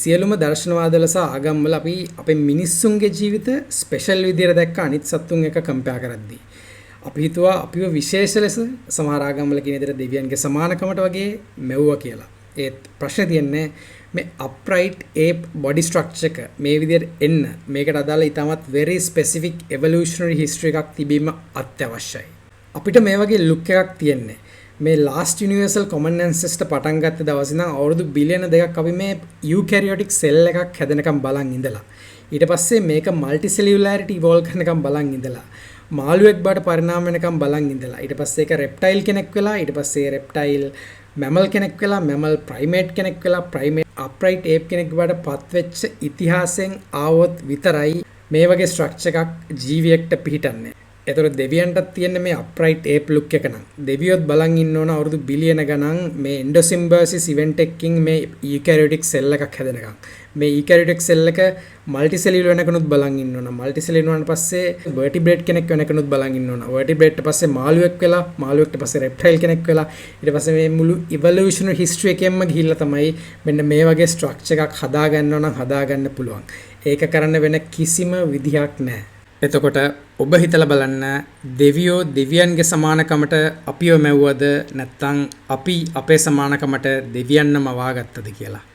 සියලුම දර්ශනවාදවල සහ ආගම්වල අපි අපේ මිනිස්සුන්ගේ ජීවිත ස්පෙෂල් විදියට දැක්ක අනිත් සත්තුන් එක කම්පෙයාර් කරද්දී අපි හිතුවා අපිව විශේෂ ලෙස සමහර ආගම්වල කියන විදිහට දෙවියන්ගේ සමානකමට වගේ මෙව්වා කියලා. ඒත් ප්‍රශ්නේ තියෙන්නේ මේ අප්‍රයිට් ඒප් බොඩි ස්ට්‍රක්චර් එක මේ විදිහට එන්න මේකට අදාළ ඉතාමත් very specific evolutionary history එකක් තිබීම අත්‍යවශ්‍යයි. අපිට මේ වගේ ලුක් එකක් තියෙන්නේ මේ last universal common ancestor පටන් ගත්ත දවසේ ඉඳන් අවුරුදු බිලියන 2ක් අපි මේ eukaryotic cell එකක් හැදෙනකම් බලන් ඉඳලා ඊට පස්සේ මේක multicellularity evolve කරනකම් බලන් ඉඳලා මාළුවෙක් බවට පරිණාම වෙනකම් බලන් ඉඳලා ඊට පස්සේ ඒක reptile කෙනෙක් වෙලා ඊට පස්සේ reptile mammal කෙනෙක් වෙලා mammal primate කෙනෙක් වෙලා primate upright ape කෙනෙක් බවට පත් වෙච්ච ඉතිහාසයෙන් ආවොත් විතරයි මේ වගේ ස්ට්‍රක්චර් එකක් ජීවියෙක්ට පිහිටන්නේ. ඒතර දෙවියන්ටත් තියෙන මේ අප්‍රයිට් ඒප් ලුක් එක නම් දෙවියොත් බලන් ඉන්න ඕන අවුරුදු බිලියන ගණන් මේ එන්ඩෝසිම්බියසිස් ඉවෙන්ට් එකකින් මේ ඊකැරියොටික් සෙල් එකක් හැදෙනකම් මේ ඊකැරියොටික් සෙල් එක මල්ටිසෙලියුලර් වෙනකනුත් බලන් ඉන්න ඕන මල්ටිසෙලියුලර් වුණාට පස්සේ වර්ටිබ්‍රේට් කෙනෙක් වෙනකනුත් බලන් ඉන්න ඕන වර්ටිබ්‍රේට්ට පස්සේ මාළුවෙක් වෙලා මාළුවෙක්ට පස්සේ රෙප්ටයිල් කෙනෙක් වෙලා ඊට පස්සේ මේ මුළු ඉවොලුෂනරි හිස්ටරි එකෙන්ම ගිහිල්ලා තමයි මෙන්න මේ වගේ ස්ට්‍රක්චර් එකක් හදාගන්න ඕන හදාගන්න පුළුවන්. ඒක කරන්න වෙන කිසිම විදිහක් නැහැ. එතකොට ඔබ හිතලා බලන්න දෙවියෝ දෙවියන්ගේ සමානකමට අපිව මැව්වද නැත්නම් අපි අපේ සමානකමට දෙවියන්ම වවාගත්තද කියලා.